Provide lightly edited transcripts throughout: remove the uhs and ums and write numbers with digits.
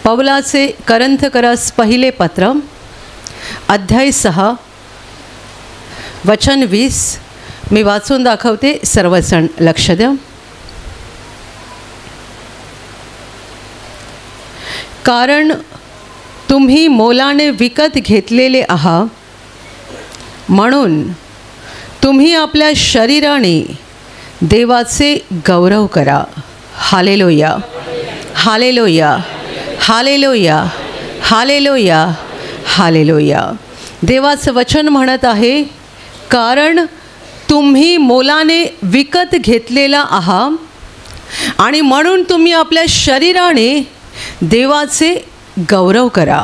पौलाचे करंथकरास पहिले पत्र अध्याय 6 वचन 20 मी वाचून दाखवते, सर्वजण लक्ष द्या. कारण तुम्ही मोलाने विकत घेतलेले आहात, म्हणून तुम्ही आपल्या शरीराने देवाचे गौरव करा. Hallelujah, hallelujah, hallelujah, hallelujah, hallelujah. देवाचं वचन म्हणत आहे, कारण तुम्ही मोलाने विकत घेतलेला आहात आणि म्हणून तुम्ही आपल्या शरीराने देवाचे गौरव करा.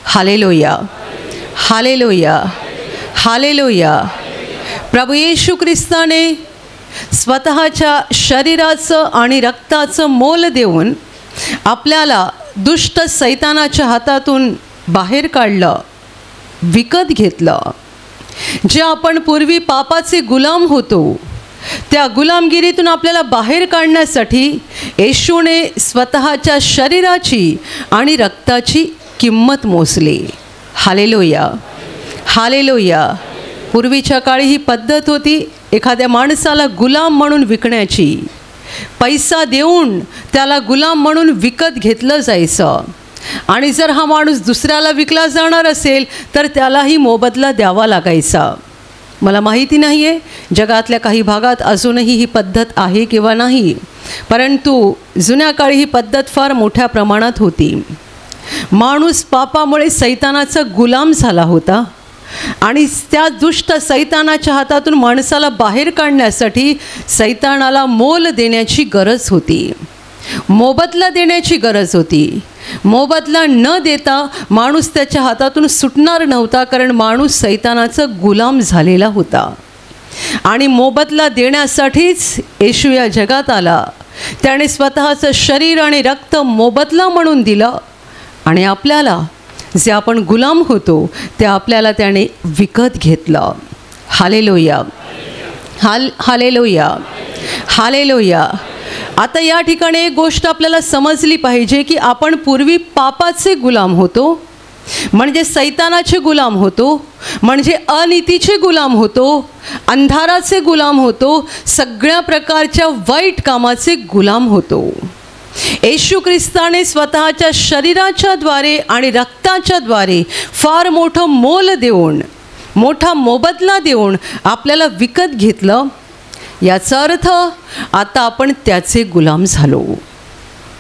Hallelujah, hallelujah, hallelujah. प्रभू येशू ख्रिस्ताने स्वतःच्या शरीराचं आणि रक्ताचं मोल देऊन आपल्याला दुष्ट सैतानाच्या हातातून बाहेर काढलं, विकत घेतलं. जे आपण पूर्वी पापाचे गुलाम होतो, त्या गुलामगिरीतून आपल्याला बाहेर काढण्यासाठी येशूने स्वतःच्या शरीराची आणि रक्ताची किंमत मोजली. Hallelujah, hallelujah. पूर्वीच्या काळी ही पद्धत होती एखाद्या माणसाला गुलाम म्हणून विकण्याची. पैसा देऊन त्याला गुलाम म्हणून विकत घेतलं जायचं आणि जर हा माणूस दुसऱ्याला विकला जाणार असेल तर त्यालाही मोबदला द्यावा लागायचा. मला माहिती नाही आहे जगातल्या काही भागात अजूनही ही पद्धत आहे किंवा नाही, परंतु जुन्या काळी ही पद्धत फार मोठ्या प्रमाणात होती. माणूस पापामुळे सैतानाचा गुलाम झाला होता आणि त्या दुष्ट सैतानाच्या हातातून माणसाला बाहेर काढण्यासाठी सैतानाला मोल देण्याची गरज होती, मोबदला देण्याची गरज होती. मोबदला न देता माणूस त्याच्या हातातून सुटणार नव्हता, कारण माणूस सैतानाचा गुलाम झालेला होता. आणि मोबदला देण्यासाठीच येशू या जगात आला. त्याने स्वतःचं शरीर आणि रक्त मोबदला म्हणून दिलं आणि आपल्याला जे आपण गुलाम होतो ते आपल्याला त्याने विकत घेतलं. Hallelujah, hallelujah, hallelujah. आता या ठिकाणी एक गोष्ट आपल्याला समजली पाहिजे की आपण पूर्वी पापाचे गुलाम होतो, म्हणजे सैतानाचे गुलाम होतो, म्हणजे अनीतीचे गुलाम होतो, अंधाराचे गुलाम होतो, सगळ्या प्रकारच्या वाईट कामाचे गुलाम होतो. येशू ख्रिस्ताने स्वतःच्या शरीराच्या द्वारे आणि रक्ताच्या द्वारे फार मोठं मोल देऊन, मोठा मोबदला देऊन आपल्याला विकत घेतलं. याचा अर्थ आता आपण त्याचे गुलाम झालो.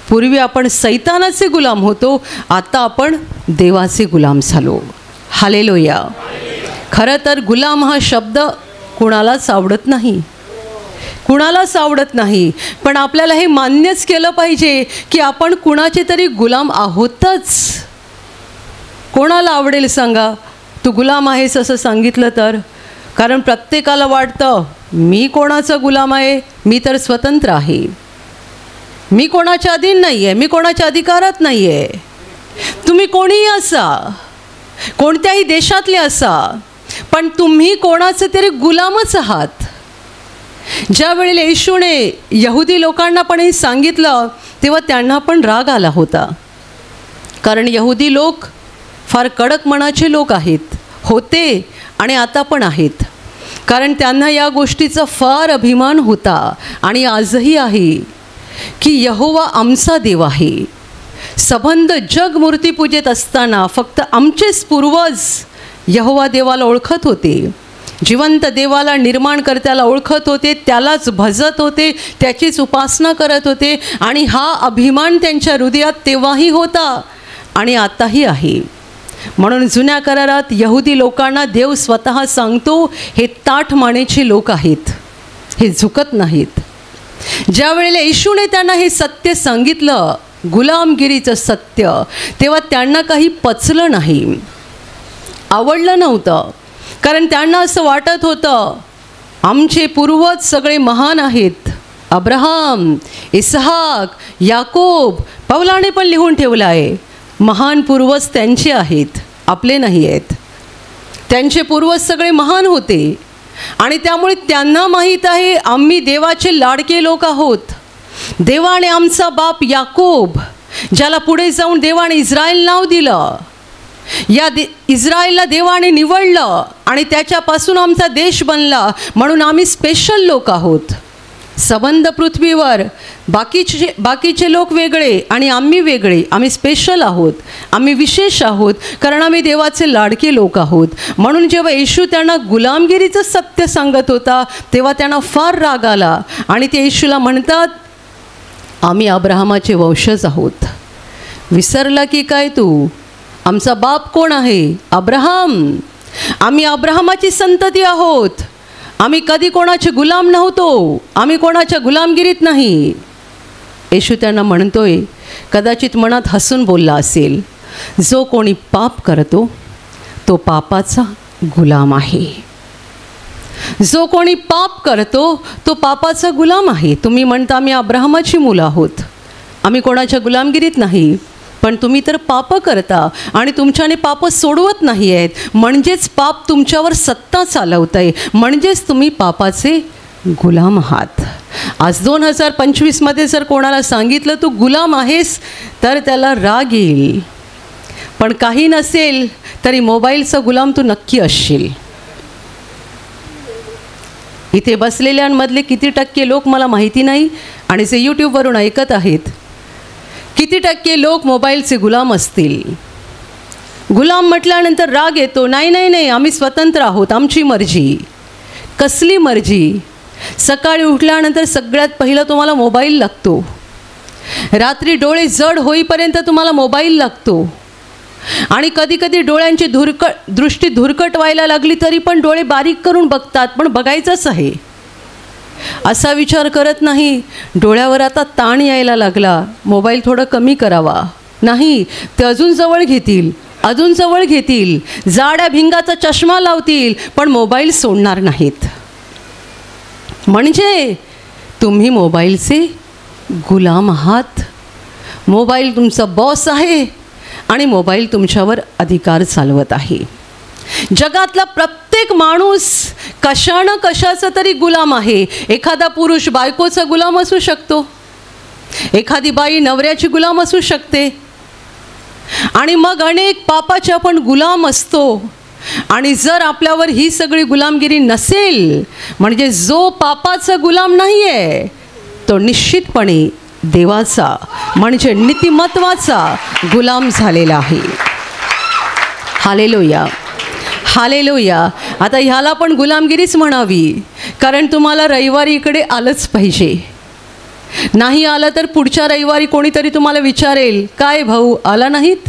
पूर्वी आपण सैतानाचे गुलाम होतो, आता आपण देवाचे गुलाम झालो. हालेलुया. खरं तर गुलाम हा शब्द कुणालाच आवडत नाही, कुणालाच आवडत नाही, पण आपल्याला हे मान्यच केलं पाहिजे की आपण कुणाचे तरी गुलाम आहोतच. कोणाला आवडेल सांगा तू गुलाम आहेस असं सांगितलं तर? कारण प्रत्येकाला वाटतं मी कोणाचा गुलाम आहे, मी तर स्वतंत्र आहे, मी कोणाच्या अधीन नाही आहे, मी कोणाच्या अधिकारात नाही आहे. तुम्ही कोणीही असा, कोणत्याही देशातले असा, पण तुम्ही कोणाचे तरी गुलामच आहात. ज्या वेळेला येशूने यहुदी लोकांना पण हे सांगितलं तेव्हा त्यांना पण राग आला होता, कारण यहुदी लोक फार कडक मनाचे लोक आहेत, होते आणि आता पण आहेत. कारण त्यांना या गोष्टीचा फार अभिमान होता आणि आजही आहे की यहोवा आमचा देव आहे. संबंध जग मूर्तीपूजेत असताना फक्त आमचेच पूर्वज यहोवा देवाला ओळखत होते, जिवंत देवाला निर्माणकर्त्याला ओळखत होते, त्यालाच भजत होते, त्याचीच उपासना करत होते आणि हा अभिमान त्यांच्या हृदयात तेव्हाही होता आणि आताही आहे. म्हणून जुन्या करारात यहुदी लोकांना देव स्वतः सांगतो हे ताठ मानेचे लोक आहेत, हे झुकत नाहीत. ज्या वेळेला येशूने त्यांना हे सत्य सांगितलं, गुलामगिरीचं सत्य, तेव्हा त्यांना काही पचलं नाही, आवडलं नव्हतं. कारण त्यांना असं वाटत होतं आमचे पूर्वज सगळे महान आहेत, अब्राहम, इसहाक, याकोब. पौलाने पण लिहून ठेवलं आहे महान पूर्वज त्यांचे आहेत, आपले नाही आहेत. त्यांचे पूर्वज सगळे महान होते आणि त्यामुळे त्यांना माहीत आहे आम्ही देवाचे लाडके लोक आहोत. देवाने आमचा बाप याकोब ज्याला पुढे जाऊन देवाने इस्रायल नाव दिलं, इस्रायलला देवाने निवडलं आणि त्याच्यापासून आमचा देश बनला, म्हणून आम्ही स्पेशल लोक आहोत. संबंध पृथ्वीवर बाकीचे लोक वेगळे आणि आम्ही वेगळे, आम्ही स्पेशल आहोत, आम्ही विशेष आहोत, कारण आम्ही देवाचे लाडके लोक आहोत. म्हणून जेव्हा येशू त्यांना गुलामगिरीचं सत्य सांगत होता तेव्हा त्यांना फार राग आला आणि ते येशूला म्हणतात, आम्ही अब्राहमाचे वंशज आहोत. विसरला की काय तू? आमचा बाप कोण आहे? अब्राहम. आम्ही अब्राहमाची संतती आहोत. आम्ही कधी कोणाचे गुलाम नव्हतो, आम्ही कोणाच्या गुलामगिरीत नाही. येशू त्यांना म्हणतोय, कदाचित मनात हसून बोलला असेल, जो कोणी पाप करतो तो पापाचा गुलाम आहे. जो कोणी पाप करतो तो पापाचा गुलाम आहे. तुम्ही म्हणता आम्ही अब्राहमाची मुलं आहोत, आम्ही कोणाच्या गुलामगिरीत नाही, पण तुम्ही तर पाप करता आणि तुमच्याने पाप सोडवत नाही आहेत, म्हणजेच पाप तुमच्यावर सत्ता चालवत आहे, म्हणजेच तुम्ही पापाचे गुलाम आहात. आज 2025मध्ये जर कोणाला सांगितलं तू गुलाम आहेस तर त्याला राग येईल, पण काही नसेल तरी मोबाईलचा गुलाम तू नक्की असशील. इथे बसलेल्यांमधले किती टक्के लोक मला माहिती नाही, आणि जे यूट्यूबवरून ऐकत आहेत किती टक्के लोक मोबाईलचे गुलाम असतील. गुलाम म्हटल्यानंतर राग येतो, नाही नाही नाही, आम्ही स्वतंत्र आहोत, आमची मर्जी. कसली मर्जी? सकाळी उठल्यानंतर सगळ्यात पहिलं तुम्हाला मोबाईल लागतो, रात्री डोळे जड होईपर्यंत तुम्हाला मोबाईल लागतो, आणि कधी कधी डोळ्यांची दृष्टी धुरकट व्हायला लागली तरी पण डोळे बारीक करून बघतात, पण बघायचंच आहे. असा विचार करत नाही डोळ्यावर आता ताण यायला लागला, मोबाईल थोडं कमी करावा. नाही, ते अजून जवळ घेतील, अजून जवळ घेतील, जाड्या भिंगाचा चष्मा लावतील, पण मोबाईल सोडणार नाहीत. म्हणजे तुम्ही मोबाईलचे गुलाम आहात. मोबाईल तुमचा बॉस आहे आणि मोबाईल तुमच्यावर अधिकार चालवत आहे. जगातला प्रत्येक माणूस कशानं कशाचा तरी गुलाम आहे. एखादा पुरुष बायकोचा गुलाम असू शकतो, एखादी बाई नवऱ्याची गुलाम असू शकते, आणि मग अनेक पापाचे आपण गुलाम असतो. आणि जर आपल्यावर ही सगळी गुलामगिरी नसेल, म्हणजे जो पापाचा गुलाम नाही आहे तो निश्चितपणे देवाचा म्हणजे नीतिमत्वाचा गुलाम झालेला आहे. Hallelujah, hallelujah. आता ह्याला पण गुलामगिरीच म्हणावी, कारण तुम्हाला रविवारी इकडे आलंच पाहिजे. नाही आलं तर पुढच्या रविवारी कोणीतरी तुम्हाला विचारेल, काय भाऊ आला नाहीत?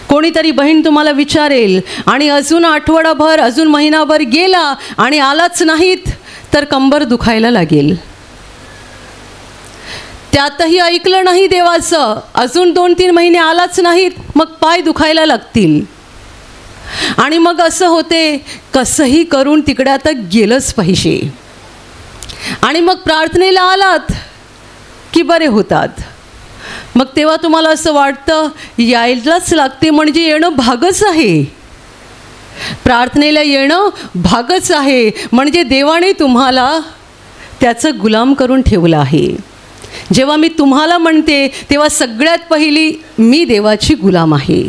कोणीतरी बहीण तुम्हाला विचारेल, आणि अजून आठवडाभर अजून महिनाभर गेला आणि आलाच नाहीत तर कंबर दुखायला लागेल. त्यातही ऐकलं नाही देवाचं, अजून 2-3 महिने आलाच नाहीत, मग पाय दुखायला लागतील. आणि मग असं होते, कसंही करून तिकडे आता गेलंच पाहिजे. आणि मग प्रार्थनेला आलात की बरे होतात. मग तेव्हा तुम्हाला असं वाटतं यायलाच लागते, म्हणजे येणं भागच आहे. प्रार्थनेला येणं भागच आहे, म्हणजे देवाने तुम्हाला त्याचं गुलाम करून ठेवलं आहे. जेव्हा मी तुम्हाला म्हणते तेव्हा सगळ्यात पहिली मी देवाची गुलाम आहे.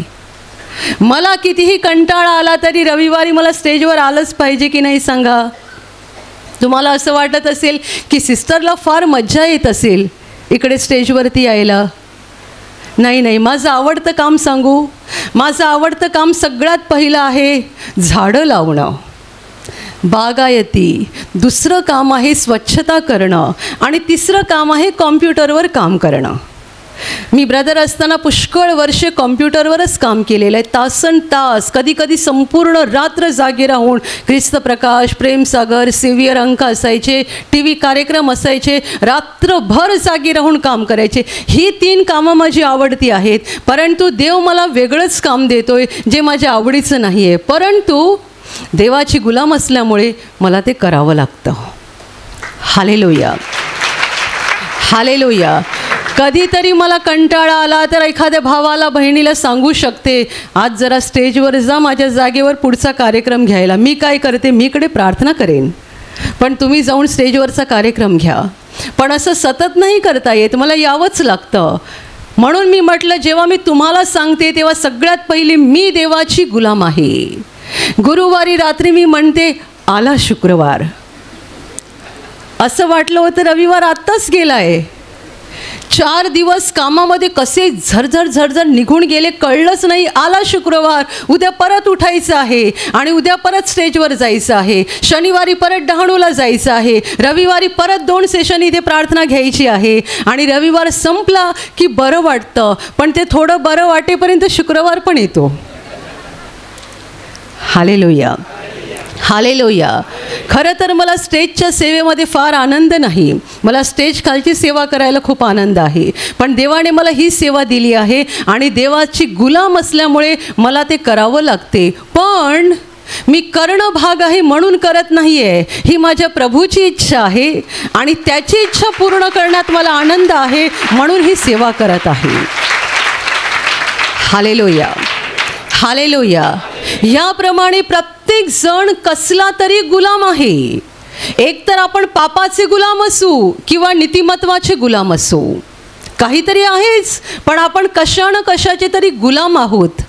मला कितीही कंटाळा आला तरी रविवारी मला स्टेजवर आलंच पाहिजे की नाही सांगा? तुम्हाला असं वाटत असेल की सिस्टरला फार मज्जा येत असेल इकडे स्टेजवरती यायला. नाही नाही, माझं आवडतं काम सांगू. माझं आवडतं काम सगळ्यात पहिलं आहे झाडं लावणं, बागायती. दुसरं काम आहे स्वच्छता करणं, आणि तिसरं काम आहे कॉम्प्युटरवर काम करणं. मी ब्रदर असताना पुष्कळ वर्षे कॉम्प्युटरवरच काम केलेलं आहे. तासन तास, कधी कधी संपूर्ण रात्र जागे राहून ख्रिस्त प्रकाश, प्रेमसागर, सेवियर अंक असायचे, टी व्ही कार्यक्रम असायचे, रात्रभर जागे राहून काम करायचे. ही 3 कामं माझी आवडती आहेत. परंतु देव मला वेगळंच काम देतोय जे माझ्या आवडीचं नाही आहे, परंतु देवाची गुलाम असल्यामुळे मला ते करावं लागतं. Hallelujah, hallelujah. कधीतरी मला कंटाळा आला तर एखाद्या भावाला बहिणीला सांगू शकते, आज जरा स्टेजवर जा, माझ्या जागेवर पुढचा कार्यक्रम घ्यायला. मी काय करते, मी इकडे प्रार्थना करेन, पण तुम्ही जाऊन स्टेजवरचा कार्यक्रम घ्या. पण असं सतत नाही करता येत, मला यावंच लागतं. म्हणून मी म्हटलं, जेव्हा मी तुम्हाला सांगते तेव्हा सगळ्यात पहिली मी देवाची गुलाम आहे. गुरुवारी रात्री मी म्हणते आला शुक्रवार, असं वाटलं होतं रविवार आत्ताच गेलाय. 4 दिवस कामामध्ये कसे झरझर निघून गेले कळलंच नाही. आला शुक्रवार, उद्या परत उठायचं आहे आणि उद्या परत स्टेजवर जायचं आहे. शनिवारी परत डहाणूला जायचं आहे. रविवारी परत 2 सेशन इथे प्रार्थना घ्यायची आहे आणि रविवार संपला की बरं वाटतं, पण ते थोडं बरं वाटेपर्यंत शुक्रवार पण येतो. Hallelujah, hallelujah. खरं तर मला स्टेजच्या सेवेमध्ये फार आनंद नाही. मला स्टेज खालची सेवा करायला खूप आनंद आहे, पण देवाने मला ही सेवा दिली आहे आणि देवाची गुलाम असल्यामुळे मला ते करावं लागते. पण मी करणं भाग आहे म्हणून करत नाही आहे. ही माझ्या प्रभूची इच्छा आहे आणि त्याची इच्छा पूर्ण करण्यात मला आनंद आहे, म्हणून ही सेवा करत आहे. Hallelujah, hallelujah. याप्रमाणे प्रत्येक जण कसला तरी गुलाम आहे. एकतर आपण पापाचे गुलाम असू किंवा नीतिमत्वाचे गुलाम असू, काहीतरी आहेच, पण आपण कशानं कशाचे तरी गुलाम आहोत.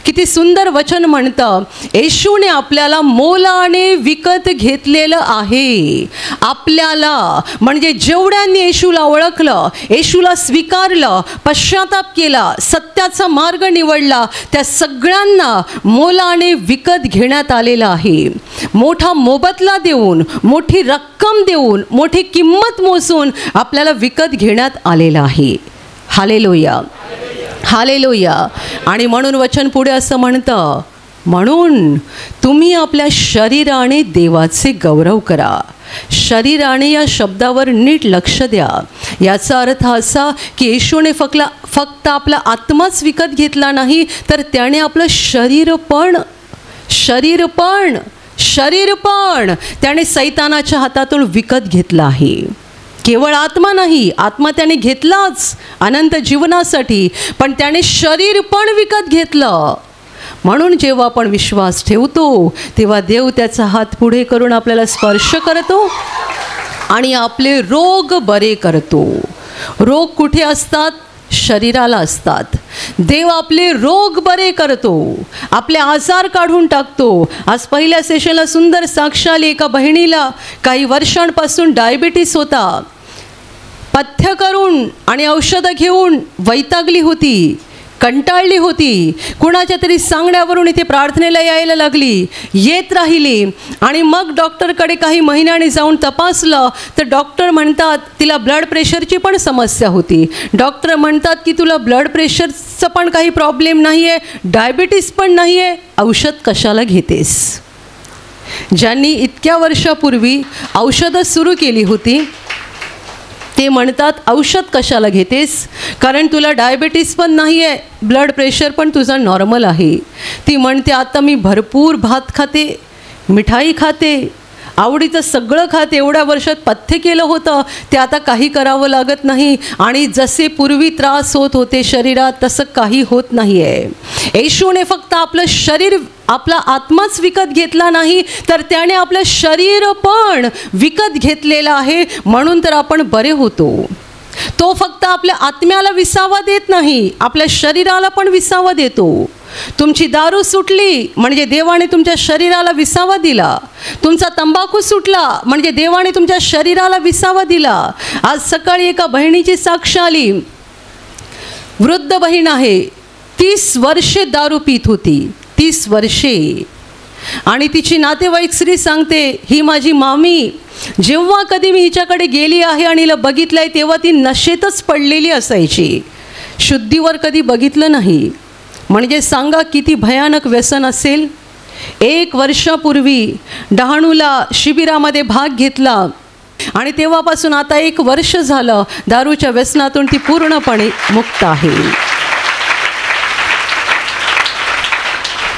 किती सुंदर वचन म्हणतं, येशूने आपल्याला मोलाने विकत घेतलेलं आहे. आपल्याला म्हणजे जेवढ्यांनी येशूला ओळखलं, येशूला स्वीकारलं, पश्चाताप केला, सत्याचा मार्ग निवडला, त्या सगळ्यांना मोलाने विकत घेण्यात आलेलं आहे. मोठा मोबदला देऊन, मोठी रक्कम देऊन, मोठी किंमत मोजून आपल्याला विकत घेण्यात आलेलं आहे. Hallelujah, hallelujah. आणि म्हणून वचन पुढे असं म्हणतं, म्हणून तुम्ही आपल्या शरीराने देवाचे गौरव करा. शरीराने या शब्दावर नीट लक्ष द्या. याचा अर्थ असा की येशूने फक्त आपला आत्माच विकत घेतला नाही, तर त्याने आपलं शरीर पण त्याने सैतानाच्या हातातून विकत घेतलं आहे. केवळ आत्मा नाही, आत्मा त्याने घेतलाच अनंत जीवनासाठी, पण त्याने शरीर पण विकत घेतलं. म्हणून जेव्हा आपण विश्वास ठेवतो तेव्हा देव त्याचा हात पुढे करून आपल्याला स्पर्श करतो आणि आपले रोग बरे करतो. रोग कुठे असतात? शरीराला असतात. देव आपले रोग बरे करतो, आपले आजार काढून टाकतो. आज पहिल्या सेशनला सुंदर साक्ष आली. एका बहिणीला काही वर्षांपासून डायबिटीस होता. पथ्य करून आणि औषधं घेऊन वैतागली होती, कंटाळली होती. कुणाच्या तरी सांगण्यावरून इथे प्रार्थनेला यायला लागली, येत राहिली आणि मग डॉक्टरकडे काही महिन्यांनी जाऊन तपासलं तर डॉक्टर म्हणतात तिला ब्लड प्रेशरची पण समस्या होती. डॉक्टर म्हणतात की तुला ब्लड प्रेशरचं पण काही प्रॉब्लेम नाही आहे, डायबिटीस पण नाही आहे, औषध कशाला घेतेस? ज्यांनी इतक्या वर्षापूर्वी औषधं सुरू केली होती ते म्हणतात औषध कशाला घेतेस, कारण तुला डायबिटीस पण नाही आहे, ब्लड प्रेशर पण तुझा नॉर्मल आहे. ती म्हणते आता मी भरपूर भात खाते, मिठाई खाते, आवडीचं सगळं खाते. एवढ्या वर्षात पथ्य केलं होतं ते आता काही करावं लागत नाही आणि जसे पूर्वी त्रास होत होते शरीरात तसं काही होत नाही आहे. येशूने फक्त आपलं शरीर, आपला आत्माच विकत घेतला नाही, तर त्याने आपलं शरीर पण विकत घेतलेलं आहे. म्हणून तर आपण बरे होतो. तो फक्त आपल्या आत्म्याला विसावा देत नाही, आपल्या शरीराला पण विसावा देतो. तुमची दारू सुटली म्हणजे देवाने तुमच्या शरीराला विसावा दिला. तुमचा तंबाखू सुटला म्हणजे देवाने तुमच्या शरीराला विसावा दिला. आज सकाळी एका बहिणीची साक्ष आली. वृद्ध बहीण आहे, 30 वर्षे दारू पीत होती, 30 वर्षे. आणि तिची नातेवाईक स्त्री सांगते, ही माझी मामी, जेव्हा कधी मी हिच्याकडे गेली आहे आणि हिला बघितलं आहे तेव्हा ती नशेतच पडलेली असायची, शुद्धीवर कधी बघितलं नाही. म्हणजे सांगा किती भयानक व्यसन असेल. 1 वर्षापूर्वी डहाणूला शिबिरामध्ये भाग घेतला आणि तेव्हापासून आता 1 वर्ष झालं दारूच्या व्यसनातून ती पूर्णपणे मुक्त आहे.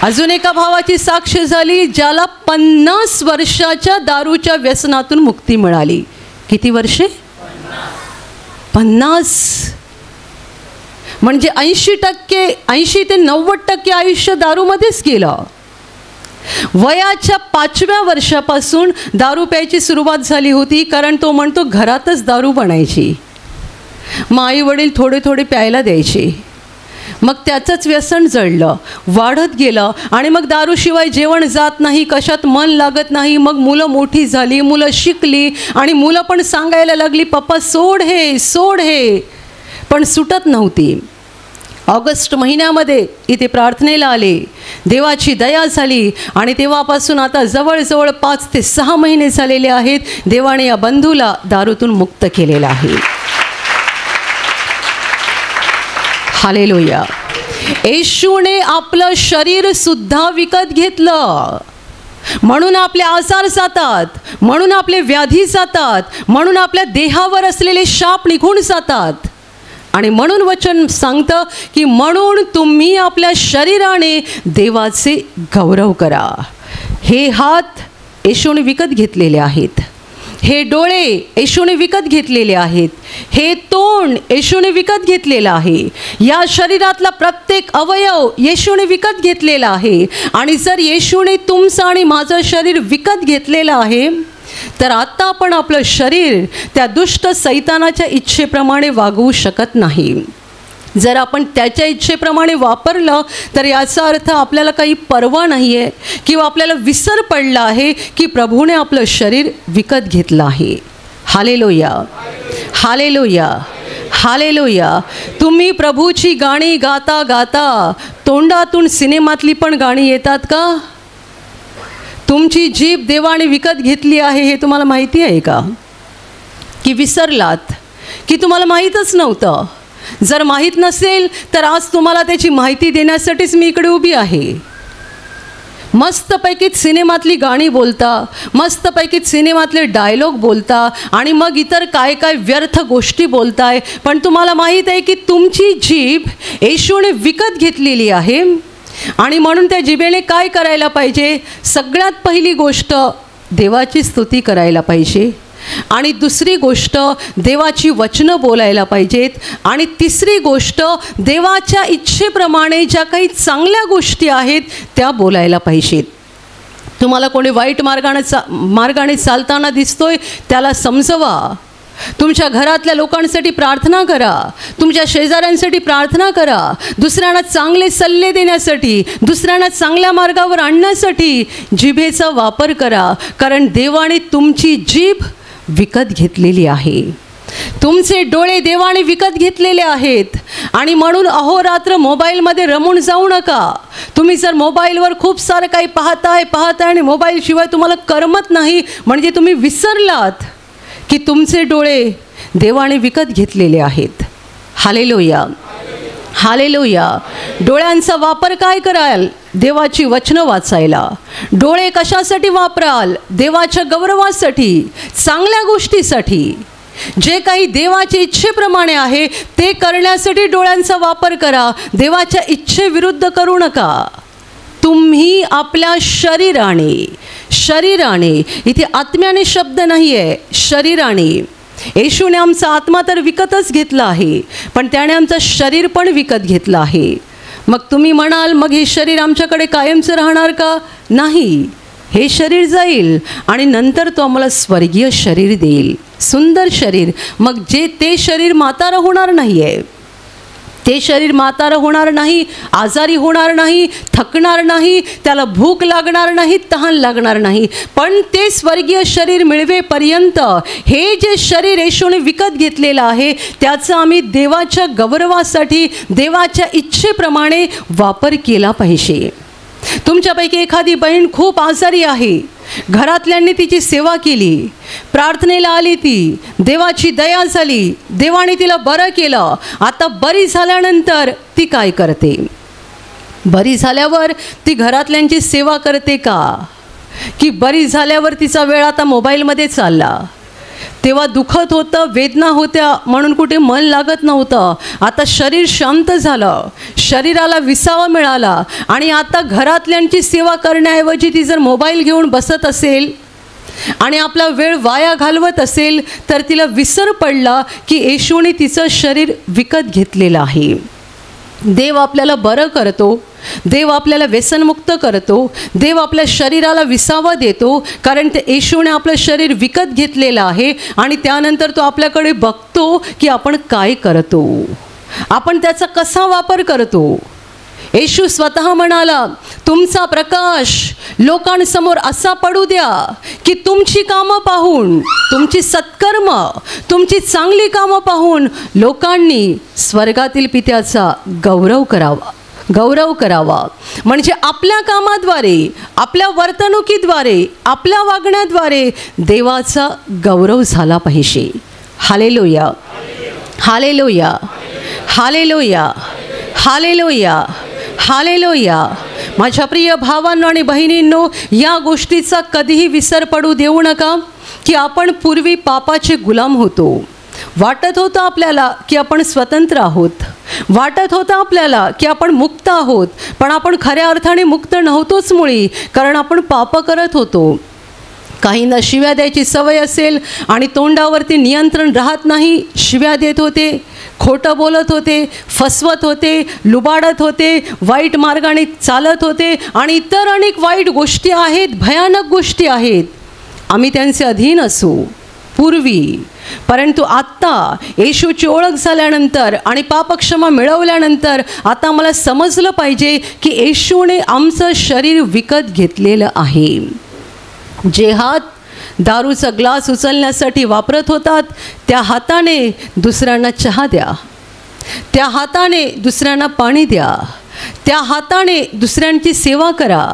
अजून एका भावाची साक्ष झाली ज्याला 50 वर्षाच्या दारूच्या व्यसनातून मुक्ती मिळाली. किती वर्षे? 50. म्हणजे 80% ते 90% आयुष्य दारूमध्येच गेलं. वयाच्या 5व्या वर्षापासून दारू प्यायची सुरुवात झाली होती, कारण तो म्हणतो घरातच दारू बनायची. मग आई वडील थोडे थोडे प्यायला द्यायचे. मग त्याचंच व्यसन जडलं, वाढत गेलं आणि मग दारूशिवाय जेवण जात नाही, कशात मन लागत नाही. मग मुलं मोठी झाली, मुलं शिकली आणि मुलं पण सांगायला लागली, पप्पा सोड हे सोड हे, पण सुटत नव्हती. ऑगस्ट महिन्यामध्ये इथे प्रार्थनेला आले, देवाची दया झाली आणि तेव्हापासून आता जवळजवळ 5 ते 6 महिने झालेले आहेत. देवाने या बंधूला दारूतून मुक्त केलेलं आहे. हालेलुया. येशूने आपलं शरीर सुद्धा विकत घेतलं, म्हणून आपले आजार जातात, म्हणून आपले व्याधी जातात, म्हणून आपल्या देहावर असलेले शाप निघून जातात. आणि म्हणून वचन सांगतं की म्हणून तुम्ही आपल्या शरीराने देवाचे गौरव करा. हे हात येशूने विकत घेतलेले आहेत, हे डोळे येशूने विकत घेतलेले आहेत, हे तोंड येशूने विकत घेतलेलं आहे, या शरीरातला प्रत्येक अवयव येशूने विकत घेतलेला आहे. आणि जर येशूने तुमचं आणि माझं शरीर विकत घेतलेलं आहे, तर आता आपण आपलं शरीर त्या दुष्ट सैतानाच्या इच्छेप्रमाणे वागवू शकत नाही. जर आपण त्याच्या इच्छेप्रमाणे वापरलं तर याचा अर्थ आपल्याला काही पर्वा नाही आहे किंवा आपल्याला विसर पडला आहे की प्रभूने आपलं शरीर विकत घेतलं आहे. Hallelujah, hallelujah, hallelujah. तुम्ही प्रभूची गाणी गाता गाता तोंडातून सिनेमातली पण गाणी येतात का? तुमची जीभ देवाने विकत घेतली आहे हे तुम्हाला माहिती आहे का? की विसरलात, की तुम्हाला माहीतच नव्हतं? जर माहीत नसेल तर आज तुम्हाला त्याची माहिती देण्यासाठीच मी इकडे उभी आहे. मस्तपैकी सिनेमातली गाणी बोलता, मस्तपैकी सिनेमातले डायलॉग बोलता आणि मग इतर काय काय व्यर्थ गोष्टी बोलताय, पण तुम्हाला माहीत आहे की तुमची जीभ येशूने विकत घेतलेली आहे. आणि म्हणून त्या जिभेने काय करायला पाहिजे? सगळ्यात पहिली गोष्ट देवाची स्तुती करायला पाहिजे, आणि दुसरी गोष्ट देवाची वचनं बोलायला पाहिजेत, आणि तिसरी गोष्ट देवाच्या इच्छेप्रमाणे ज्या काही चांगल्या गोष्टी आहेत त्या बोलायला पाहिजेत. तुम्हाला कोणी वाईट मार्गाने चालताना दिसतोय त्याला समजवा. तुमच्या घरातल्या लोकांसाठी प्रार्थना करा, तुमच्या शेजाऱ्यांसाठी प्रार्थना करा, दुसऱ्यांना चांगले सल्ले देण्यासाठी, दुसऱ्यांना चांगल्या मार्गावर आणण्यासाठी जिभेचा वापर करा. कारण देवाने तुमची जीभ विकत घेतलेली आहे, तुमचे डोळे देवाने विकत घेतलेले आहेत. आणि म्हणून अहोरात्र मोबाईलमध्ये रमून जाऊ नका. तुम्ही जर मोबाईलवर खूप सारं काही पाहताय आणि मोबाईलशिवाय तुम्हाला करमत नाही, म्हणजे तुम्ही विसरलात की तुमचे डोळे देवाने विकत घेतलेले आहेत. Hallelujah, hallelujah. डोळ्यांचा वापर काय कराल? देवाची वचनं वाचायला. डोळे कशासाठी वापराल? देवाच्या गौरवासाठी, चांगल्या गोष्टीसाठी. जे काही देवाच्या इच्छेप्रमाणे आहे ते करण्यासाठी डोळ्यांचा वापर करा. देवाच्या इच्छेविरुद्ध करू नका. तुम्ही आपल्या शरीराने, इथे आत्म्याने शब्द नाही आहे, शरीराने. येशूने आमचा आत्मा तर विकतच घेतला आहे, पण त्याने आमचं शरीर पण विकत घेतलं आहे. मग तुम्ही म्हणाल मग हे शरीर आमच्याकडे कायमचं राहणार का? नाही, हे शरीर जाईल आणि नंतर तो आम्हाला स्वर्गीय शरीर देईल, सुंदर शरीर. मग ते शरीर म्हातारं होणार नाही आहे, ते शरीर म्हातारं होणार नाही, आजारी होणार नाही, थकणार नाही, त्याला भूक लागणार नाही, तहान लागणार नाही. पण ते स्वर्गीय शरीर मिळवेपर्यंत हे जे शरीर येशूने विकत घेतलेलं आहे त्याचा आम्ही देवाच्या गौरवासाठी, देवाच्या इच्छेप्रमाणे वापर केला पाहिजे. तुमच्यापैकी एखादी बहीण खूप आजारी आहे, घरातल्यांनी तिची सेवा केली, प्रार्थनेला आली, ती देवाची दया झाली, देवाने तिला बरं केलं. आता बरी झाल्यानंतर ती काय करते? बरी झाल्यावर ती घरातल्यांची सेवा करते का? की बरी झाल्यावर तिचा वेळ आता मोबाईलमध्ये चालला? तेव्हा दुखत होतं, वेदना होत्या, म्हणून कुठे मन लागत नव्हतं. आता शरीर शांत झालं, शरीराला विसावा मिळाला, आणि आता घरातल्यांची सेवा करण्याऐवजी ती जर मोबाईल घेऊन बसत असेल आणि आपला वेळ वाया घालवत असेल तर तिला विसर पडला की येशूने तिचं शरीर विकत घेतलेलं आहे. देव आपल्याला बरं करतो, देव आपल्याला व्यसनमुक्त करतो, देव आपल्या शरीराला विसावा देतो, कारण ते येशूने आपलं शरीर विकत घेतलेलं आहे. आणि त्यानंतर तो आपल्याकडे बघतो की आपण काय करतो, आपण त्याचा कसा वापर करतो. येशू स्वतः म्हणाला, तुमचा प्रकाश लोकांसमोर असा पडू द्या की तुमची कामं पाहून, तुमची सत्कर्म, तुमची चांगली कामं पाहून लोकांनी स्वर्गातील पित्याचा गौरव करावा. म्हणजे आपल्या कामाद्वारे, आपल्या वर्तणुकीद्वारे, आपल्या वागण्याद्वारे देवाचा गौरव झाला पाहिजे. Hallelujah, hallelujah, hallelujah, hallelujah, hallelujah. माझ्या प्रिय भावांनो आणि बहिणींनो, या गोष्टीचा कधीही विसर पडू देऊ नका की आपण पूर्वी पापाचे गुलाम होतो. वाटत होतं आपल्याला की आपण स्वतंत्र आहोत, वाटत होतं आपल्याला की आपण मुक्त आहोत, पण आपण खऱ्या अर्थाने मुक्त नव्हतोच मुळी, कारण आपण पाप करत होतो. काहींना शिव्या द्यायची सवय असेल आणि तोंडावरती नियंत्रण राहत नाही, शिव्या देत होते, खोटं बोलत होते, फसवत होते, लुबाडत होते, वाईट मार्गाने चालत होते आणि इतर अनेक वाईट गोष्टी आहेत, भयानक गोष्टी आहेत. आम्ही त्यांचे अधीन असू पूर्वी, परंतु आत्ता येशूची ओळख झाल्यानंतर आणि पापक्षमा मिळवल्यानंतर आता मला समजलं पाहिजे की येशूने आमचं शरीर विकत घेतलेलं आहे. जे हात दारूचा ग्लास उचलण्यासाठी वापरत होतात, त्या हाताने दुसऱ्यांना चहा द्या, त्या हाताने दुसऱ्यांना पाणी द्या, त्या हाताने दुसऱ्यांची सेवा करा.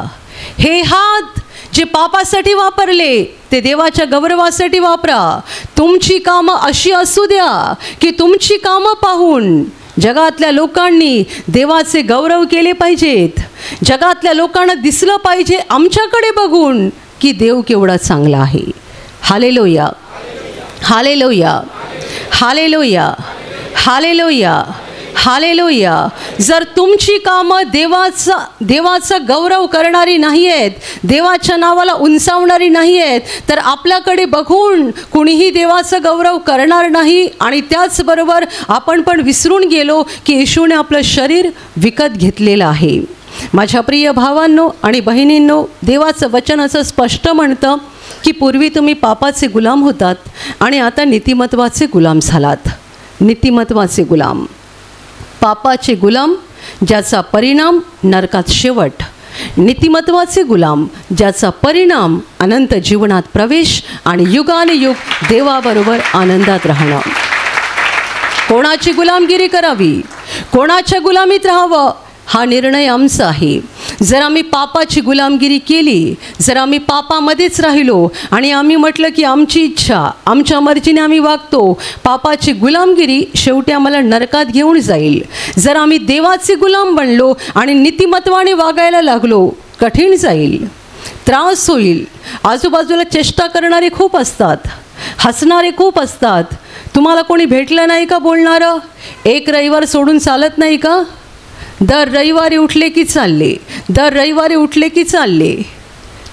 हे हात जे पापासाठी वापरले ते देवाच्या गौरवासाठी वापरा. तुमची कामं अशी असू द्या की तुमची कामं पाहून जगातल्या लोकांनी देवाचे गौरव केले पाहिजेत. जगातल्या लोकांना दिसलं पाहिजे आमच्याकडे बघून की देव केवढा चांगला आहे. Hallelujah, hallelujah, hallelujah, hallelujah, hallelujah. जर तुमची कामं देवाचा गौरव करणारी नाही आहेत, देवाच्या नावाला उंचावणारी नाही आहेत, तर आपल्याकडे बघून कुणीही देवाचा गौरव करणार नाही. आणि त्याचबरोबर आपण पण विसरून गेलो की येशूने आपलं शरीर विकत घेतलेलं आहे. माझ्या प्रिय भावांनो आणि बहिणींनो, देवाचं वचन असं स्पष्ट म्हणतं की पूर्वी तुम्ही पापाचे गुलाम होतात आणि आता नीतिमत्वाचे गुलाम झालात. नीतिमत्वाचे गुलाम, पापाचे गुलाम ज्याचा परिणाम नरकात शेवट, नीतिमत्वाचे गुलाम ज्याचा परिणाम अनंत जीवनात प्रवेश आणि युगानुयुग देवाबरोबर आनंदात राहणं. कोणाची गुलामगिरी करावी, कोणाच्या गुलामीत राहावं, हा निर्णय आमचा आहे. जर आम्ही पापाची गुलामगिरी केली, जर आम्ही पापामध्येच राहिलो आणि आम्ही म्हटलं की आमची इच्छा, आमच्या मर्जीने आम्ही वागतो, पापाची गुलामगिरी शेवटी आम्हाला नरकात घेऊन जाईल. जर आम्ही देवाचे गुलाम बनलो आणि नीतिमत्वाने वागायला लागलो, कठीण जाईल, त्रास होईल. आजूबाजूला चेष्टा करणारे खूप असतात, हसणारे खूप असतात. तुम्हाला कोणी भेटलं नाही का बोलणारं? एक रविवार सोडून चालत नाही का? दर रविवारी उठले की चालले, दर रविवारी उठले की चालले.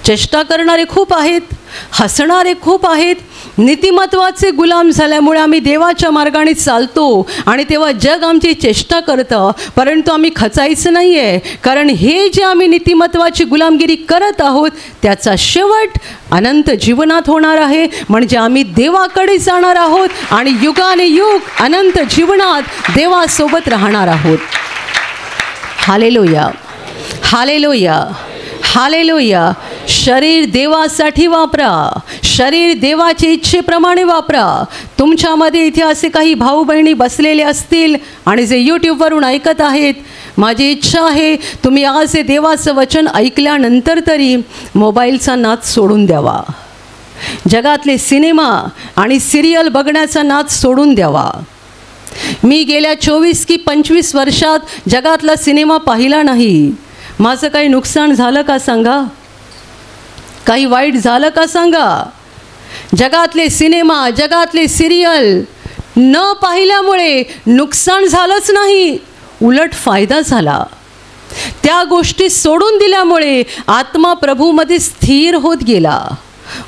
चेष्टा करणारे खूप आहेत, हसणारे खूप आहेत. नीतिमत्वाचे गुलाम झाल्यामुळे आम्ही देवाच्या मार्गाने चालतो आणि तेव्हा जग आमची चेष्टा करतं, परंतु आम्ही खचायचं नाही आहे. कारण हे जे आम्ही नीतिमत्वाची गुलामगिरी करत आहोत त्याचा शेवट अनंत जीवनात होणार आहे. म्हणजे आम्ही देवाकडे जाणार आहोत आणि युगाने युग अनंत जीवनात देवासोबत राहणार आहोत. Hallelujah, hallelujah, hallelujah. शरीर देवासाठी वापरा, शरीर देवाच्या इच्छेप्रमाणे वापरा. तुमच्यामध्ये इथे असे काही भाऊ बहिणी बसलेले असतील आणि जे यूट्यूबवरून ऐकत आहेत, माझी इच्छा आहे तुम्ही आज हे देवाचं वचन ऐकल्यानंतर तरी मोबाईलचा नाद सोडून द्यावा, जगातले सिनेमा आणि सिरियल बघण्याचा नाद सोडून द्यावा. मी गेल्या 24 की 25 वर्षात जगातला सिनेमा पाहिला नाही. माझं काही नुकसान झालं का सांगा? काही वाईट झालं का सांगा? जगातले सिनेमा, जगातले सिरियल न पाहिल्यामुळे नुकसान झालंच नाही, उलट फायदा झाला. त्या गोष्टी सोडून दिल्यामुळे आत्मा प्रभूमध्ये स्थिर होत गेला,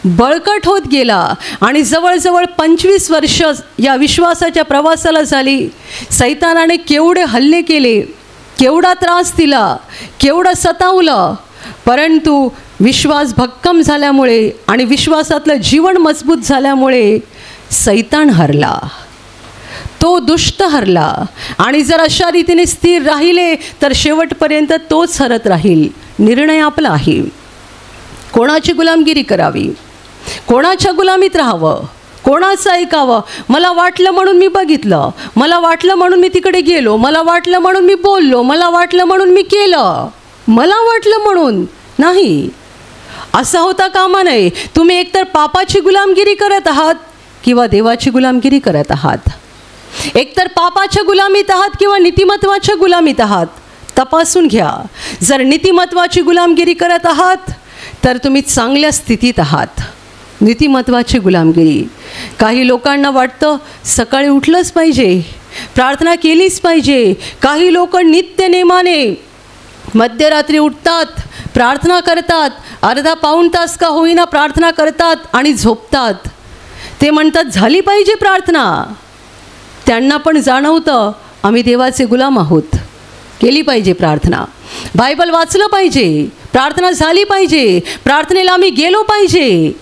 बळकट होत गेला आणि जवळजवळ 25 वर्ष या विश्वासाच्या प्रवासाला झाली. सैतानाने केवढे हल्ले केले, केवढा त्रास दिला, केवढं सतावलं, परंतु विश्वास भक्कम झाल्यामुळे आणि विश्वासातलं जीवन मजबूत झाल्यामुळे सैतान हरला, तो दुष्ट हरला. आणि जर अशा रीतीने स्थिर राहिले तर शेवटपर्यंत तोच हरत राहील. निर्णय आपला आहे. कोणाची गुलामगिरी करावी, कोणाच्या गुलामीत राहावं, कोणाचं ऐकावं. मला वाटलं म्हणून मी बघितलं, मला वाटलं म्हणून मी तिकडे गेलो, मला वाटलं म्हणून मी बोललो, मला वाटलं म्हणून मी केलं, मला वाटलं म्हणून नाही. असं होता कामा नये. तुम्ही एकतर पापाची गुलामगिरी करत आहात किंवा देवाची गुलामगिरी करत आहात. एकतर पापाच्या गुलामीत आहात किंवा नीतिमत्वाच्या गुलामीत आहात. तपासून घ्या. जर नीतिमत्वाची गुलामगिरी करत आहात तर तुम्ही चांगल्या स्थितीत आहात. नीतिमत्वाची गुलामगिरी. काही लोकांना वाटतं सकाळी उठलंच पाहिजे, प्रार्थना केलीच पाहिजे. काही लोक नित्यनेमाने मध्यरात्री उठतात, प्रार्थना करतात, अर्धा पाऊण तास का होईना प्रार्थना करतात आणि झोपतात. ते म्हणतात झाली पाहिजे प्रार्थना. त्यांना पण जाणवतं आम्ही देवाचे गुलाम आहोत, केली पाहिजे प्रार्थना, बायबल वाचलं पाहिजे, प्रार्थना झाली पाहिजे, प्रार्थनेला आम्ही गेलो पाहिजे.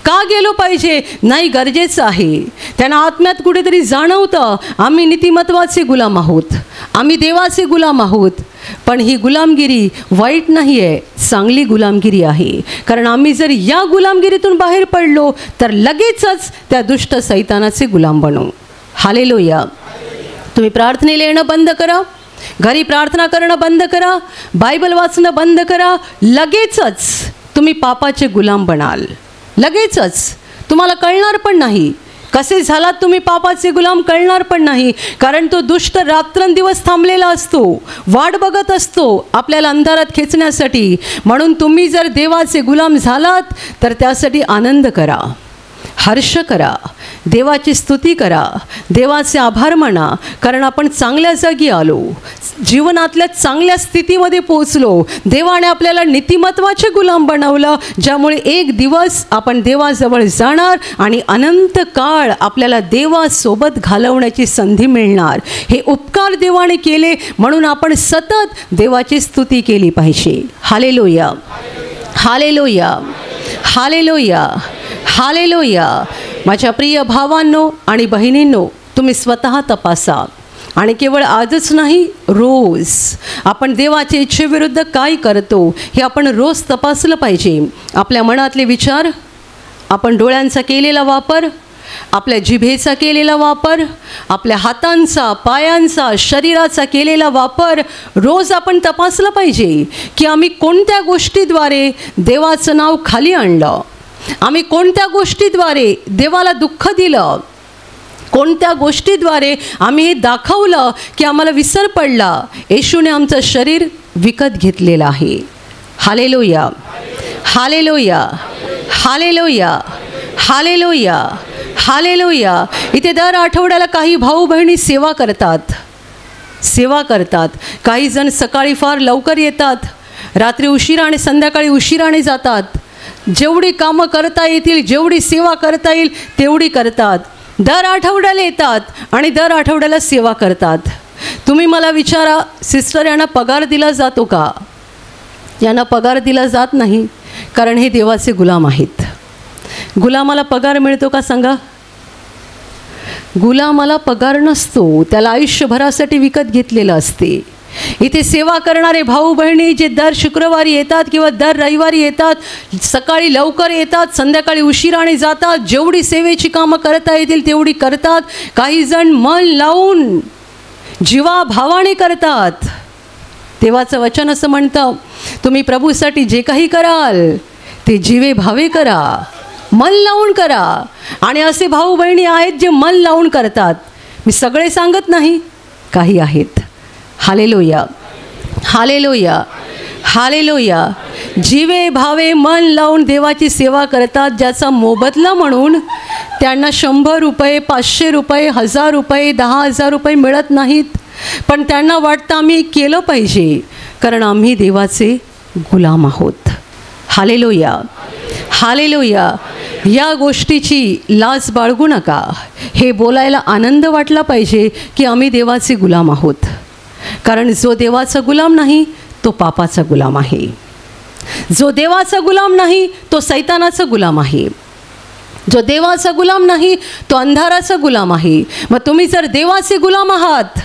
का गेलो पाहिजे? नाही, गरजेचं आहे. त्यांना आत्म्यात कुठेतरी जाणवतं आम्ही नीतिमत्वाचे गुलाम आहोत, आम्ही देवाचे गुलाम आहोत. पण ही गुलामगिरी वाईट नाही आहे, चांगली गुलामगिरी आहे. कारण आम्ही जर या गुलामगिरीतून बाहेर पडलो तर लगेचच त्या दुष्ट सैतानाचे गुलाम बनू. हालेलुया. तुम्ही प्रार्थनेला येणं बंद करा, घरी प्रार्थना करणं बंद करा, बायबल वाचणं बंद करा. लगेचच तुम्ही पापाचे गुलाम बनाल. लगेचच तुम्हाला कळणार पण नाही कसे झालात तुम्ही पापाचे गुलाम, कळणार पण नाही. कारण तो दुष्ट रात्रंदिवस थांबलेला असतो, वाट बघत असतो आपल्याला अंधारात खेचण्यासाठी. म्हणून तुम्ही जर देवाचे गुलाम झालात तर त्यासाठी आनंद करा, हर्ष करा, देवाची स्तुती करा, देवाचे आभार माना. कारण आपण चांगल्या जागी आलो, जीवनातल्या चांगल्या स्थितीमध्ये पोहोचलो. देवाने आपल्याला नीतिमत्वाचे गुलाम बनवलं, ज्यामुळे एक दिवस आपण देवाजवळ जाणार आणि अनंत काळ आपल्याला देवासोबत घालवण्याची संधी मिळणार. हे उपकार देवाने केले म्हणून आपण सतत देवाची स्तुती केली पाहिजे. Hallelujah, hallelujah, hallelujah, hallelujah. माझ्या प्रिय भावांनो आणि बहिणींनो, तुम्ही स्वतः तपासा. आणि केवळ आजच नाही, रोज आपण देवाच्या इच्छेविरुद्ध काय करतो हे आपण रोज तपासलं पाहिजे. आपल्या मनातले विचार, आपण डोळ्यांचा केलेला वापर, आपल्या जिभेचा केलेला वापर, आपल्या हातांचा, पायांचा, शरीराचा केलेला वापर रोज आपण तपासलं पाहिजे की आम्ही कोणत्या गोष्टीद्वारे देवाचं नाव खाली आणलं, आम्ही कोणत्या गोष्टीद्वारे देवाला दुःख दिलं, कोणत्या गोष्टीद्वारे आम्ही हे दाखवलं की आम्हाला विसर पडला. येशूने आमचं शरीर विकत घेतलेलं आहे. Hallelujah, hallelujah, hallelujah, hallelujah, hallelujah. इथे दर आठवड्याला काही भाऊ बहिणी सेवा करतात, सेवा करतात. काही जण सकाळी फार लवकर येतात, रात्री उशिरा आणि संध्याकाळी उशिराने जातात. जेवढी कामं करता येतील, जेवढी सेवा करता येईल तेवढी करतात. दर आठवड्याला येतात आणि दर आठवड्याला सेवा करतात. तुम्ही मला विचारा, सिस्टर यांना पगार दिला जातो का? यांना पगार दिला जात नाही, कारण हे देवाचे गुलाम आहेत. गुलामाला पगार मिळतो का सांगा? गुलामाला पगार नसतो, त्याला आयुष्यभरासाठी विकत घेतलेलं असते. इथे सेवा करणारे भाऊ बहिणी जे दर शुक्रवारी येतात किंवा दर रविवारी येतात, सकाळी लवकर येतात, संध्याकाळी उशिराने जातात, जेवढी सेवेची कामं करता येतील तेवढी करतात. काही जण मन लावून जीवाभावाने करतात. देवाचं वचन असं म्हणतं, तुम्ही प्रभूसाठी जे काही कराल ते जीवे भावे करा, मन लावून करा. आणि असे भाऊ बहिणी आहेत जे मन लावून करतात. मी सगळे सांगत नाही, काही आहेत. Hallelujah, hallelujah, hallelujah. जीवे भावे मन लावून देवाची सेवा करतात, ज्याचा मोबदला म्हणून त्यांना 100 रुपये, 500 रुपये, 1000 रुपये, 10,000 रुपये मिळत नाहीत. पण त्यांना वाटतं आम्ही केलं पाहिजे, कारण आम्ही देवाचे गुलाम आहोत. Hallelujah, hallelujah. या गोष्टीची लाज बाळगू नका. हे बोलायला आनंद वाटला पाहिजे की आम्ही देवाचे गुलाम आहोत. कारण जो देवाचा गुलाम नाही तो पापाचा गुलाम आहे. जो देवाचा गुलाम नाही तो सैतानाचा गुलाम आहे. जो देवाचा गुलाम नाही तो अंधाराचा गुलाम आहे. मग तुम्ही जर देवाचे गुलाम आहात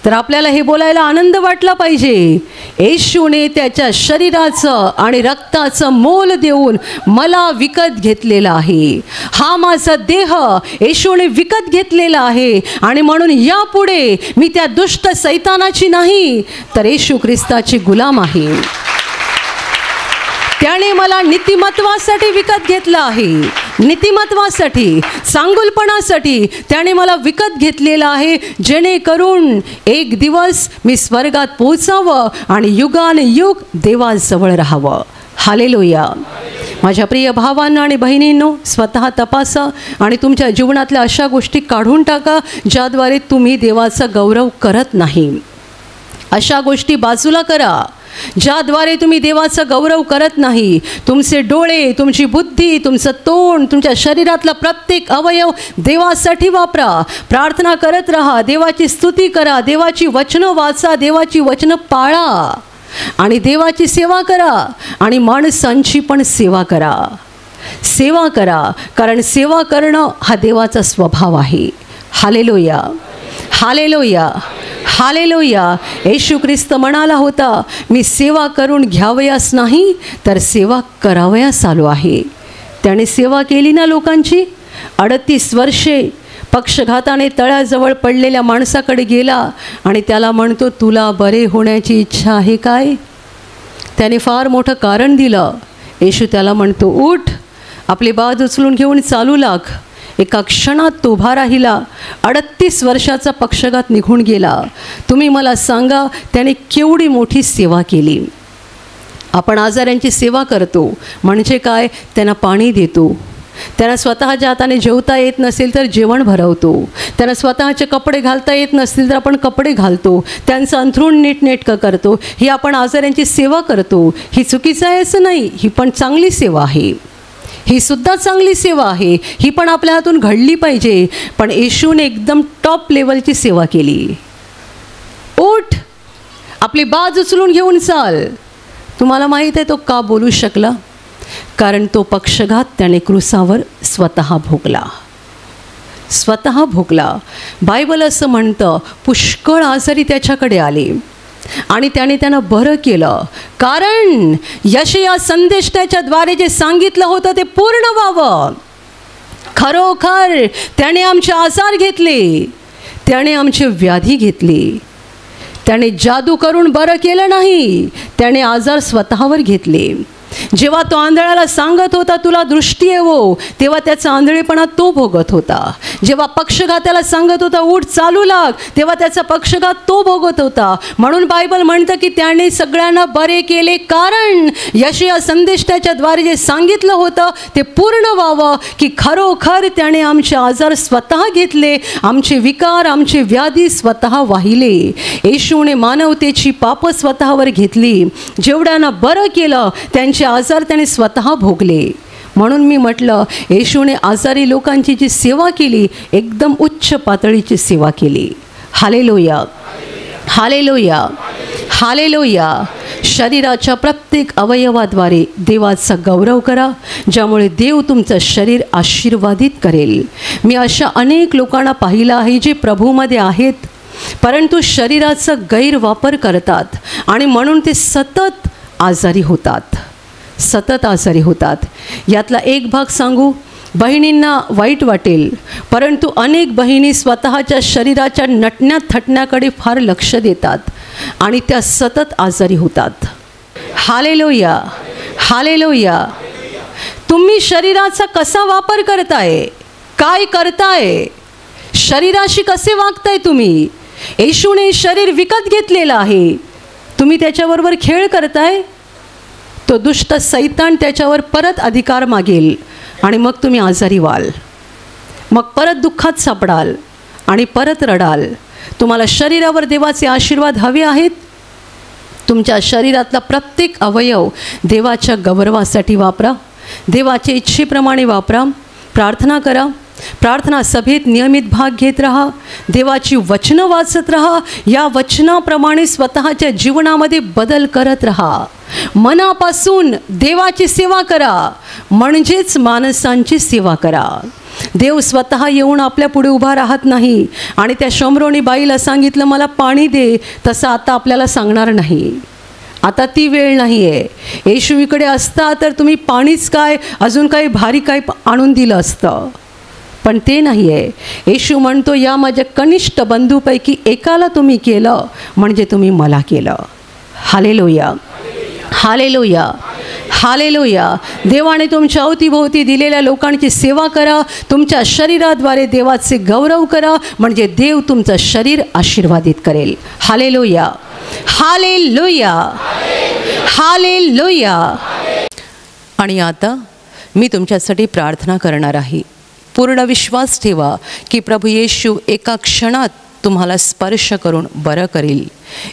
तर आपल्याला हे बोलायला आनंद वाटला पाहिजे, येशूने त्याच्या शरीराचं आणि रक्ताचं मोल देऊन मला विकत घेतलेलं आहे. हा माझा देह येशूने विकत घेतलेला आहे आणि म्हणून यापुढे मी त्या दुष्ट सैतानाची नाही तर येशू ख्रिस्ताची गुलाम आहे. त्याने मला नीतिमत्वासाठी विकत घेतलं आहे. नीतिमत्वासाठी, चांगुलपणासाठी त्याने मला विकत घेतलेलं आहे, जेणेकरून एक दिवस मी स्वर्गात पोहोचावं आणि युगानुयुग देवाजवळ राहावं. हालेलुया. माझ्या प्रिय भावांनो आणि बहिणींनो, स्वतः तपासा आणि तुमच्या जीवनातल्या अशा गोष्टी काढून टाका ज्याद्वारे तुम्ही देवाचा गौरव करत नाही. अशा गोष्टी बाजूला करा ज्याद्वारे तुम्ही देवाचा गौरव करत नाही. तुमचे डोळे, तुमची बुद्धी, तुमचं तोंड, तुमच्या शरीरातला प्रत्येक अवयव देवासाठी वापरा. प्रार्थना करत राहा, देवाची स्तुती करा, देवाची वचनं वाचा, देवाची वचनं पाळा आणि देवाची सेवा करा आणि माणसांची पण सेवा करा. सेवा करा, कारण सेवा करणं हा देवाचा स्वभाव आहे. Hallelujah, hallelujah, hallelujah. Yeshu Khrist म्हणाला होता, मी सेवा करून घ्यावयास नाही तर सेवा करावयास आलो आहे. त्याने सेवा केली ना लोकांची. 38 वर्षे पक्षघाताने तळ्याजवळ पडलेल्या माणसाकडे गेला आणि त्याला म्हणतो, तुला बरे होण्याची इच्छा आहे काय? त्याने फार मोठं कारण दिलं. येशू त्याला म्हणतो, उठ, आपली बाज उचलून घेऊन चालू लाग. एका क्षणात तो उभा राहिला. 38 वर्षाचा पक्षघात निघून गेला. तुम्ही मला सांगा, त्याने केवढी मोठी सेवा केली. आपण आजाऱ्यांची सेवा करतो म्हणजे काय? त्यांना पाणी देतो, त्यांना स्वतःच्या हाताने जेवता येत नसेल तर जेवण भरवतो, त्यांना स्वतःचे कपडे घालता येत नसतील तर आपण कपडे घालतो, त्यांचं अंथरूण नीटनेटकं करतो. ही आपण आजाऱ्यांची सेवा करतो. ही चुकीचं आहे असं नाही, ही पण चांगली सेवा आहे. ही सुद्धा चांगली सेवा आहे, ही पण आपल्या हातून घडली पाहिजे. पण येशूने एकदम टॉप लेवलची सेवा केली. उठ, आपली बाज उचलून घेऊन चाल. तुम्हाला माहीत आहे तो का बोलू शकला? कारण तो पक्षघात त्याने क्रूसावर स्वतः भोगला. स्वतः भोगला. बायबल असं म्हणतं, पुष्कळ आजारी त्याच्याकडे आले आणि त्याने त्यांना बरं केलं. कारण यशया संदेश त्याच्याद्वारे जे सांगितलं होतं ते पूर्ण व्हावं. खरोखर त्याने आमचे आजार घेतले, त्याने आमचे व्याधी घेतले. त्याने जादू करून बरं केलं नाही, त्याने आजार स्वतःवर घेतले. जेव्हा तो आंधळ्याला सांगत होता तुला दृष्टी येवो, तेव्हा त्याचा आंधळेपणा तो भोगत होता. जेव्हा पक्षघाताला सांगत होता उठ चालू लाग, तेव्हा त्याचा पक्षघात तो भोगत होता. म्हणून बायबल म्हणतं की त्याने सगळ्यांना बरे केले, कारण यशया संदेश त्याच्याद्वारे जे सांगितलं होतं ते पूर्ण व्हावं, की खरोखर त्याने आमचे आजार स्वतः घेतले, आमचे विकार, आमचे व्याधी स्वतः वाहिले. येशूने मानवतेची पापं स्वतःवर घेतली. जेवढ्यांना बरं केलं त्यांचे आजार त्याने स्वतः भोगले. म्हणून मी म्हटलं, येशूने आजारी लोकांची जी सेवा केली, एकदम उच्च पातळीची सेवा केली. Hallelujah, hallelujah, hallelujah. शरीराच्या प्रत्येक अवयवाद्वारे देवाचा गौरव करा, ज्यामुळे देव तुमचं शरीर आशीर्वादित करेल. मी अशा अनेक लोकांना पाहिलं आहे जे प्रभूमध्ये आहेत, परंतु शरीराचा गैरवापर करतात आणि म्हणून ते सतत आजारी होतात, सतत आजारी होतात. यातला एक भाग सांगू, बहिणींना वाईट वाटेल, परंतु अनेक बहिणी स्वतःच्या शरीराच्या नटण्या थटण्याकडे फार लक्ष देतात आणि त्या सतत आजारी होतात. Hallelujah, hallelujah. तुम्ही शरीराचा कसा वापर करताय? काय करताय? शरीराशी कसे वागताय तुम्ही? येशूने शरीर विकत घेतलेलं आहे, तुम्ही त्याच्याबरोबर खेळ करताय, तो दुष्ट सैतान त्याच्यावर परत अधिकार मागेल आणि मग तुम्ही आजारी व्हाल, मग परत दुःखात सापडाल आणि परत रडाल. तुम्हाला शरीरावर देवाचे आशीर्वाद हवे आहेत? तुमच्या शरीरातला प्रत्येक अवयव देवाच्या गौरवासाठी वापरा, देवाच्या इच्छेप्रमाणे वापरा. प्रार्थना करा, प्रार्थना सभेत नियमित भाग घेत राहा, देवाची वचनं वाचत राहा, या वचनाप्रमाणे स्वतःच्या जीवनामध्ये बदल करत राहा. मनापासून देवाची सेवा करा, म्हणजेच माणसांची सेवा करा. देव स्वतः येऊन आपल्या पुढे उभा राहत नाही आणि त्या शमरोनी बाईला सांगितलं मला पाणी दे, तसं आता आपल्याला सांगणार नाही. आता ती वेळ नाही आहे. येशूकडे असता तर तुम्ही पाणीच काय अजून काही भारी काय आणून दिलं असतं, पण ते नाही आहे. येशू म्हणतो या माझ्या कनिष्ठ बंधूपैकी एकाला तुम्ही केलं म्हणजे तुम्ही मला केलं. Hallelujah, hallelujah, hallelujah. देवाने तुमच्या अवतीभोवती दिलेल्या लोकांची सेवा करा. तुमच्या शरीराद्वारे देवाचे गौरव करा, म्हणजे देव तुमचं शरीर आशीर्वादित करेल. Hallelujah, hallelujah, hallelujah. आणि आता मी तुमच्यासाठी प्रार्थना करणार आहे. पूर्ण विश्वास ठेवा की प्रभू येशू एका क्षणात तुम्हाला स्पर्श करून बरं करेल.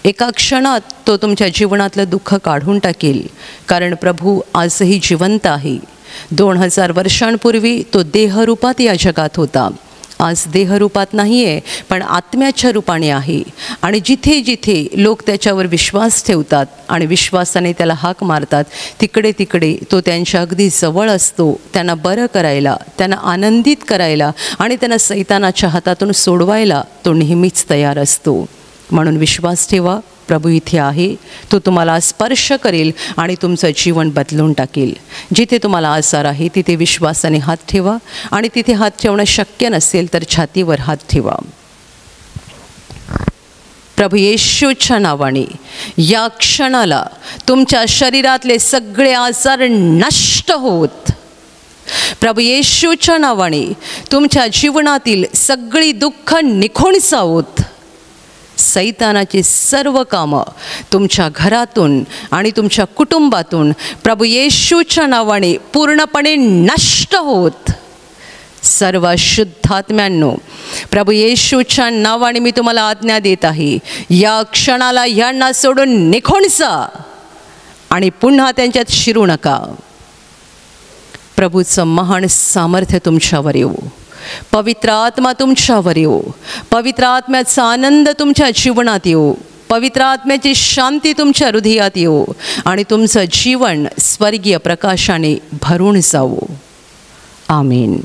एका क्षणात तो तुमच्या जीवनातलं दुःख काढून टाकेल, कारण प्रभू आजही जिवंत आहे. 2000 वर्षांपूर्वी तो देहरूपात या जगात होता. आज देहरूपात नाही आहे, पण आत्म्याच्या रूपाने आहे. आणि जिथे जिथे लोक त्याच्यावर विश्वास ठेवतात आणि विश्वासाने त्याला हाक मारतात, तिकडे तिकडे तो त्यांच्या अगदी जवळ असतो. त्यांना बरं करायला, त्यांना आनंदित करायला आणि त्यांना सैतानाच्या हातातून सोडवायला तो नेहमीच तयार असतो. म्हणून विश्वास ठेवा, प्रभू इथे आहे. तो तुम्हाला स्पर्श करेल आणि तुमचं जीवन बदलून टाकेल. जिथे तुम्हाला आजार आहे तिथे विश्वासाने हात ठेवा, आणि तिथे हात ठेवणं शक्य नसेल तर छातीवर हात ठेवा. प्रभू येशूच्या नावाने या क्षणाला तुमच्या शरीरातले सगळे आजार नष्ट होत, प्रभू येशूच्या नावाने तुमच्या जीवनातील सगळी दुःख निघून जावोत. सैतानाची सर्व कामं तुमच्या घरातून आणि तुमच्या कुटुंबातून प्रभू येशूच्या नावाने पूर्णपणे नष्ट होत. सर्व शुद्धात्म्यांनो, प्रभू येशूच्या नावाने मी तुम्हाला आज्ञा देत आहे, या क्षणाला यांना सोडून निघून जा आणि पुन्हा त्यांच्यात शिरू नका. प्रभूचं महान सामर्थ्य तुमच्यावर येऊ. पवित्र आत्मा तुमच्यावर येऊ. पवित्र आत्म्याचा आनंद तुमच्या जीवनात येऊ. पवित्र आत्म्याची शांती तुमच्या हृदयात येऊ आणि तुमचं जीवन स्वर्गीय प्रकाशाने भरून जावो. आमीन.